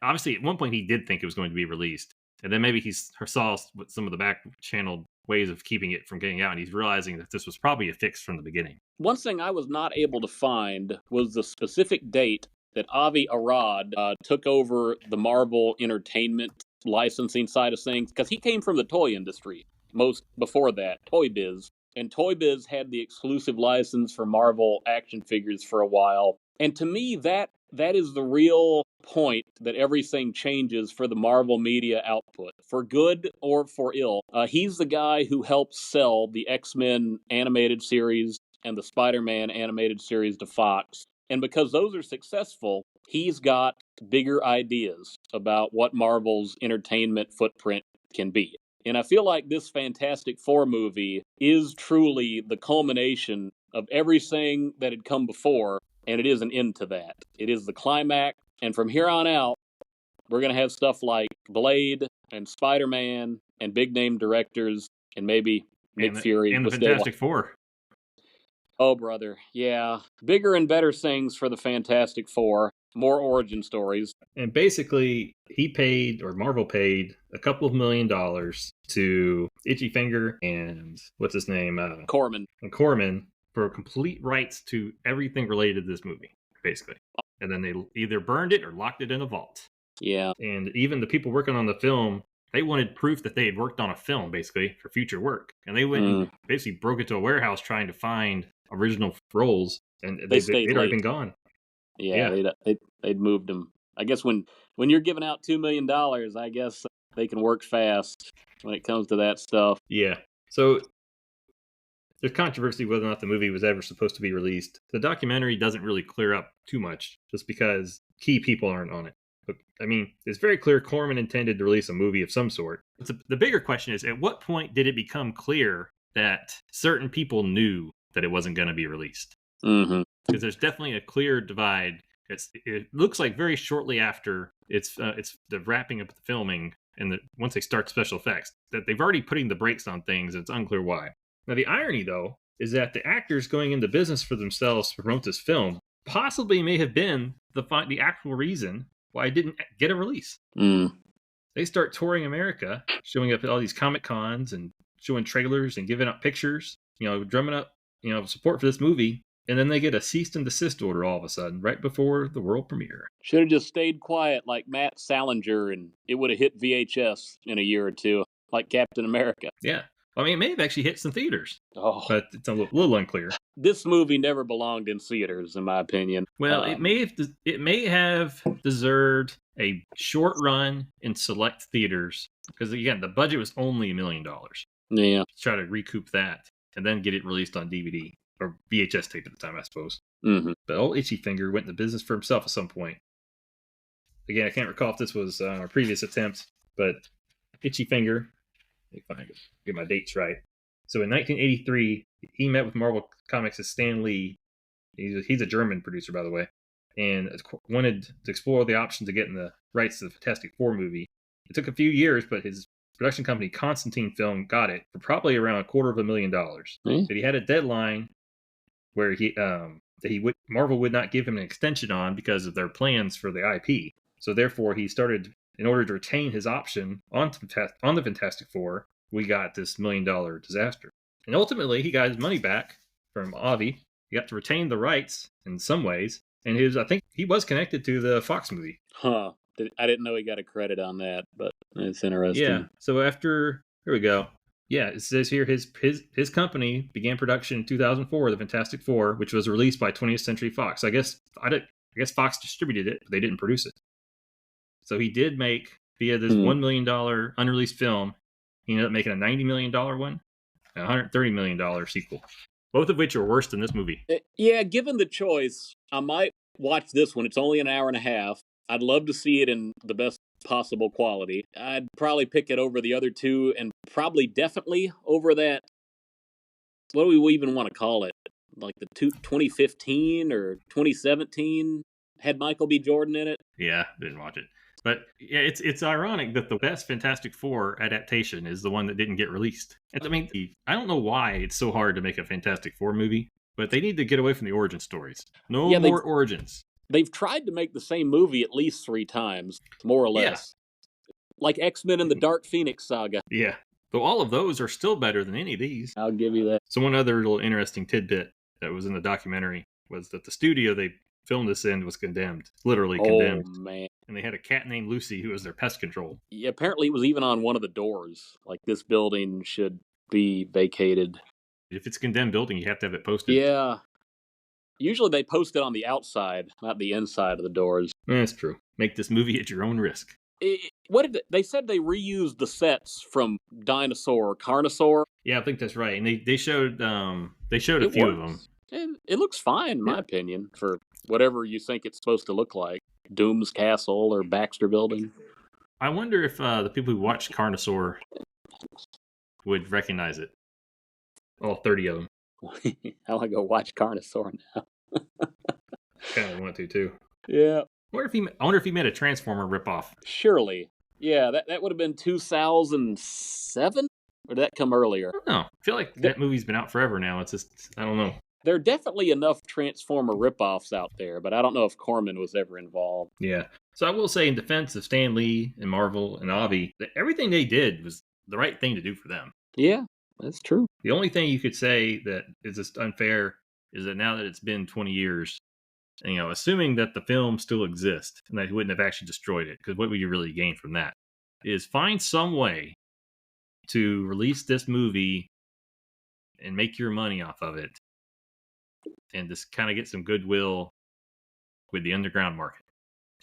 obviously at one point he did think it was going to be released, and then maybe he saw some of the back channeled ways of keeping it from getting out, and he's realizing that this was probably a fix from the beginning. One thing I was not able to find was the specific date that Avi Arad took over the Marvel Entertainment licensing side of things, because he came from the toy industry. Most before that, Toy Biz. And Toy Biz had the exclusive license for Marvel action figures for a while. And to me, that is the real point that everything changes for the Marvel media output, for good or for ill. He's the guy who helped sell the X-Men animated series and the Spider-Man animated series to Fox. And because those are successful, he's got bigger ideas about what Marvel's entertainment footprint can be. And I feel like this Fantastic Four movie is truly the culmination of everything that had come before, and it is an end to that. It is the climax, and from here on out, we're going to have stuff like Blade and Spider-Man and big-name directors and maybe Nick Fury. And the Fantastic Four. Oh, brother. Yeah. Bigger and better things for the Fantastic Four. More origin stories. And basically, Marvel paid a couple of $1 million to Itchy Finger and what's his name? Corman. And Corman for complete rights to everything related to this movie, basically. And then they either burned it or locked it in a vault. Yeah. And even the people working on the film, they wanted proof that they had worked on a film, basically, for future work. And they went and basically broke into a warehouse trying to find original roles, and they'd already been gone. Yeah. They'd moved them. I guess when you're giving out $2 million, I guess they can work fast when it comes to that stuff. Yeah. So there's controversy whether or not the movie was ever supposed to be released. The documentary doesn't really clear up too much, just because key people aren't on it. But I mean, it's very clear Corman intended to release a movie of some sort. The bigger question is, at what point did it become clear that certain people knew that it wasn't going to be released? Mm-hmm. Because there's definitely a clear divide. It looks like very shortly after it's the wrapping up the filming, and once they start special effects, that they've already putting the brakes on things. It's unclear why. Now, the irony, though, is that the actors going into business for themselves to promote this film possibly may have been the actual reason why it didn't get a release. They start touring America, showing up at all these Comic Cons and showing trailers and giving out pictures, drumming up, support for this movie. And then they get a cease and desist order all of a sudden, right before the world premiere. Should have just stayed quiet like Matt Salinger, and it would have hit VHS in a year or two, like Captain America. Yeah. I mean, it may have actually hit some theaters, but it's a little unclear. This movie never belonged in theaters, in my opinion. Well, it may have deserved a short run in select theaters, because again, the budget was only $1 million. Yeah. Let's try to recoup that and then get it released on DVD or VHS tape at the time, I suppose. Mm-hmm. But old Itchy Finger went into business for himself at some point. Again, I can't recall if this was our previous attempt, but Itchy Finger. If I can get my dates right. So in 1983, he met with Marvel Comics' Stan Lee He's a German producer, by the way, and wanted to explore the options of getting the rights to the Fantastic Four movie. It took a few years, but his production company Constantine Film got it for probably around $250,000. Mm. But he had a deadline where Marvel would not give him an extension on because of their plans for the IP. So therefore, he started, in order to retain his option on the Fantastic Four, we got this $1 million disaster. And ultimately, he got his money back from Avi. He got to retain the rights in some ways, and I think he was connected to the Fox movie. Huh. I didn't know he got a credit on that, but it's interesting. Yeah. So here we go. Yeah, it says here his company began production in 2004 of the Fantastic Four, which was released by 20th Century Fox. I guess Fox distributed it, but they didn't produce it. So he did make, via this $1 million unreleased film, he ended up making a $90 million one, and a $130 million sequel, both of which are worse than this movie. Yeah, given the choice, I might watch this one. It's only an hour and a half. I'd love to see it in the best possible quality. I'd probably pick it over the other two, and probably definitely over that. What do we even want to call it? Like the 2015 or 2017 had Michael B. Jordan in it. Yeah, didn't watch it. But yeah, it's ironic that the best Fantastic Four adaptation is the one that didn't get released. I mean, I don't know why it's so hard to make a Fantastic Four movie, but they need to get away from the origin stories. No more origins. They've tried to make the same movie at least 3 times, more or less. Yeah. Like X-Men and the Dark Phoenix saga. Yeah. Though all of those are still better than any of these. I'll give you that. So one other little interesting tidbit that was in the documentary was that the studio they filmed this in was condemned. Literally condemned. Oh, man. And they had a cat named Lucy who was their pest control. Yeah, apparently it was even on one of the doors. Like, this building should be vacated. If it's a condemned building, you have to have it posted. Yeah. Usually they post it on the outside, not the inside of the doors. That's true. Make this movie at your own risk. They said they reused the sets from Dinosaur, Carnosaur. Yeah, I think that's right. And they showed a few of them. It looks fine, in my opinion, for whatever you think it's supposed to look like. Doom's Castle or Baxter Building. I wonder if the people who watched Carnosaur would recognize it. All 30 of them. I want to go watch Carnosaur now. Kind of want to, too. Yeah. I wonder if he made a Transformer ripoff. Surely. Yeah, that would have been 2007? Or did that come earlier? I don't know. I feel like that movie's been out forever now. It's just, I don't know. There are definitely enough Transformer ripoffs out there, but I don't know if Corman was ever involved. Yeah. So I will say, in defense of Stan Lee and Marvel and Avi, that everything they did was the right thing to do for them. Yeah, that's true. The only thing you could say that is just unfair is that now that it's been 20 years, assuming that the film still exists and that he wouldn't have actually destroyed it, because what would you really gain from that? Is find some way to release this movie and make your money off of it and just kind of get some goodwill with the underground market.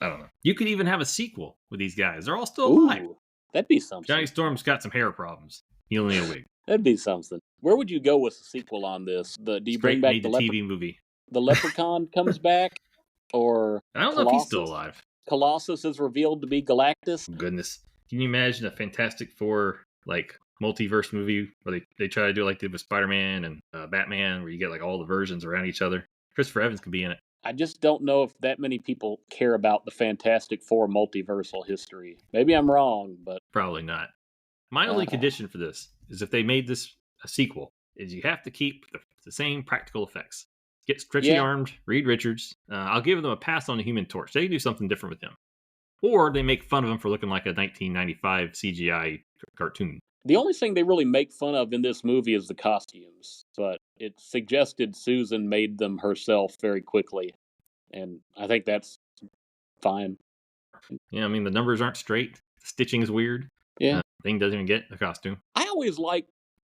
I don't know. You could even have a sequel with these guys. They're all still alive. That'd be something. Johnny Storm's got some hair problems. He'll need a wig. That'd be something. Where would you go with a sequel on this? Do you bring back the TV movie? The Leprechaun comes back, or I don't know if he's still alive. Colossus is revealed to be Galactus. Goodness, can you imagine a Fantastic Four multiverse movie where they try to do like they did with Spider-Man and Batman, where you get all the versions around each other? Christopher Evans could be in it. I just don't know if that many people care about the Fantastic Four multiversal history. Maybe I'm wrong, but probably not. My only condition for this is if they made this a sequel, is you have to keep the same practical effects. Get stretchy-armed Reed Richards. I'll give them a pass on the Human Torch. They can do something different with him. Or they make fun of him for looking like a 1995 CGI cartoon. The only thing they really make fun of in this movie is the costumes. But it suggested Susan made them herself very quickly. And I think that's fine. Yeah, I mean, the numbers aren't straight. The stitching is weird. Yeah. Thing doesn't even get a costume. I always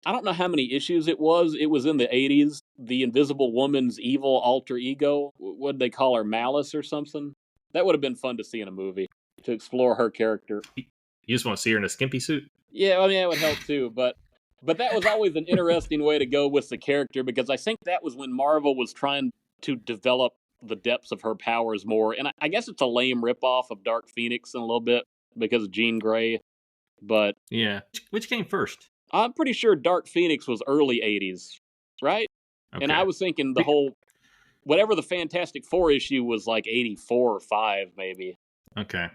I don't know how many issues it was. It was in the 80s. The Invisible Woman's evil alter ego. What'd they call her? Malice or something? That would have been fun to see in a movie, to explore her character. You just want to see her in a skimpy suit? Yeah, I mean, that would help too. But that was always an interesting way to go with the character, because I think that was when Marvel was trying to develop the depths of her powers more. And I guess it's a lame ripoff of Dark Phoenix in a little bit because of Jean Grey. But yeah, which came first? I'm pretty sure Dark Phoenix was early 80s, right? Okay. And I was thinking the whole whatever the Fantastic Four issue was, like 84 or 5, maybe. Okay.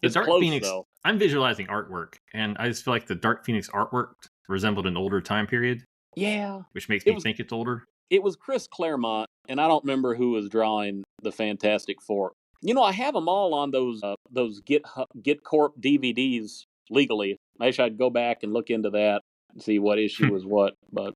The It's Dark close, Phoenix, though. I'm visualizing artwork, and I just feel like the Dark Phoenix artwork resembled an older time period, Yeah. which makes It me was think it's older. it was Chris Claremont, and I don't remember who was drawing the Fantastic Four. I have them all on those Get Corp DVDs legally. I wish I'd go back and look into that and see what issue was what. But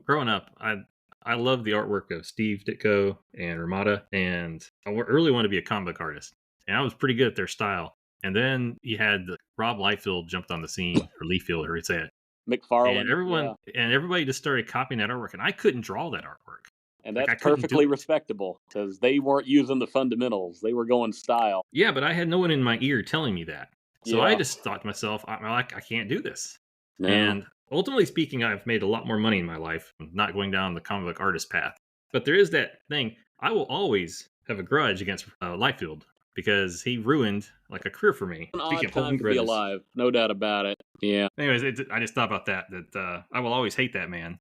Growing up, I love the artwork of Steve Ditko and Ramada, and I really wanted to be a comic book artist, and I was pretty good at their style. And then you had Rob Liefeld jumped on the scene, or Liefeld, or it's it, and McFarlane, everybody just started copying that artwork, and I couldn't draw that artwork. and Like that's I couldn't do perfectly it. respectable because they weren't using the fundamentals; they were going style. Yeah, but I had no one in my ear telling me that, so I Yeah, just thought to myself, I can't do this. no, And ultimately speaking, I've made a lot more money in my life, not going down the comic book artist path. But there is that thing. I will always have a grudge against Liefeld because he ruined like a career for me. an Speaking odd of holding time to be grudges. alive, no doubt about it. Yeah, Anyways, I just thought about that I will always hate that man,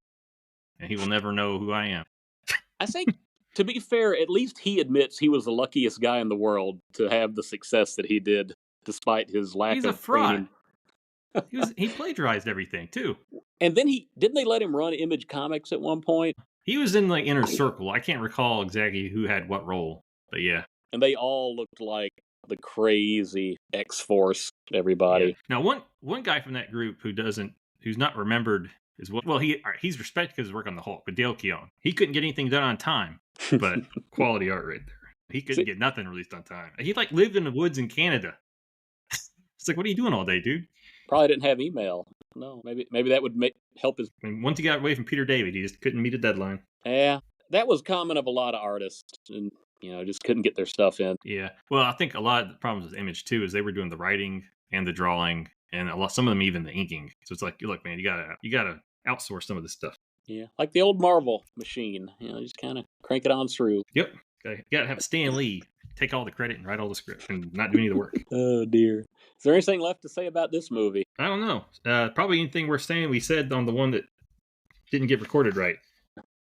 and he will never know who I am. I think to be fair, at least he admits he was the luckiest guy in the world to have the success that he did, despite his lack He's a of fraud. training. He plagiarized everything too. And then didn't they let him run Image Comics at one point? He was in like inner circle. I can't recall exactly who had what role, but yeah. And they all looked like the crazy X-Force, Yeah. everybody. Now, one guy from that group who's not remembered is he's respected because his work on the Hulk, but Dale Keown, he couldn't get anything done on time, but quality art right there. He couldn't get nothing released on time. He like lived in the woods in Canada. It's like, what are you doing all day, dude? Probably didn't have email. No, maybe that would help his. I mean, once he got away from Peter David, he just couldn't meet a deadline. Yeah, that was common of a lot of artists, and just couldn't get their stuff in. Yeah. Well, I think a lot of the problems with Image too is they were doing the writing and the drawing, and some of them even the inking. So it's like, look, man, you gotta outsource some of this stuff. Yeah, like the old Marvel machine. Just kind of crank it on through. Yep. You gotta have Stan Lee take all the credit and write all the script and not do any of the work. Oh dear. Is there anything left to say about this movie? I don't know. Probably anything worth saying we said on the one that didn't get recorded right.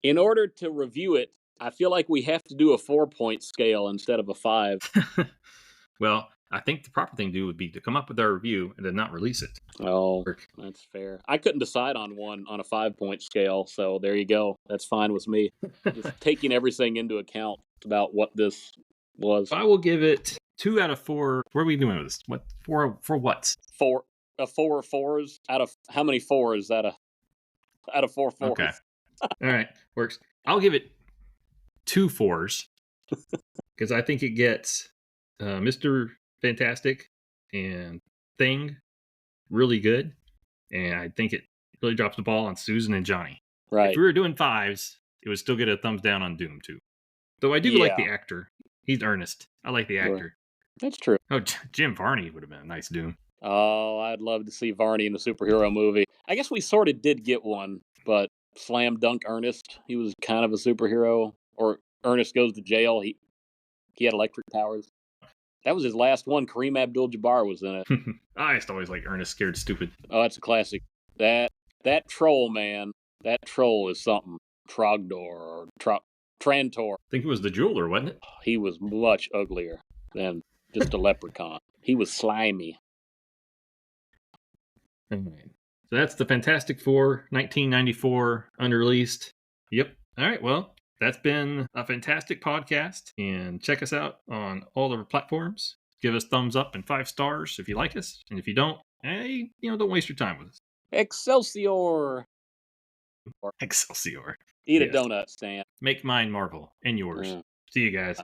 In order to review it, I feel like we have to do a 4-point scale instead of a 5. Well, I think the proper thing to do would be to come up with our review and then not release it. Oh, that's fair. I couldn't decide on a 5-point scale, so there you go. That's fine with me. Just taking everything into account about what this was. I will give it 2 out of 4. Where are we doing with this? What for what? 4 fours out of how many fours out of 4 fours? Okay. All right, works. I'll give it 2 4s because I think it gets Mr. Fantastic and Thing really good, and I think it really drops the ball on Susan and Johnny. Right. If we were doing 5s, it would still get a thumbs down on Doom too. Though I do like the actor. He's earnest. I like the actor. That's true. Oh, Jim Varney would have been a nice Doom. Oh, I'd love to see Varney in a superhero movie. I guess we sort of did get one, but Slam Dunk Ernest, he was kind of a superhero. Or Ernest Goes to Jail, he had electric powers. That was his last one. Kareem Abdul-Jabbar was in it. I just always like Ernest Scared Stupid. Oh, that's a classic. That troll, man. That troll is something. Trogdor or Trantor. I think it was the jeweler, wasn't it? He was much uglier than just a leprechaun. He was slimy. All right. So that's the Fantastic Four, 1994, unreleased. Yep. All right. Well, that's been a fantastic podcast, and check us out on all of our platforms. Give us thumbs up and 5 stars if you like us, and if you don't, hey, don't waste your time with us. Excelsior! Excelsior. Eat a donut, Stan. Make mine Marvel and yours. See you guys.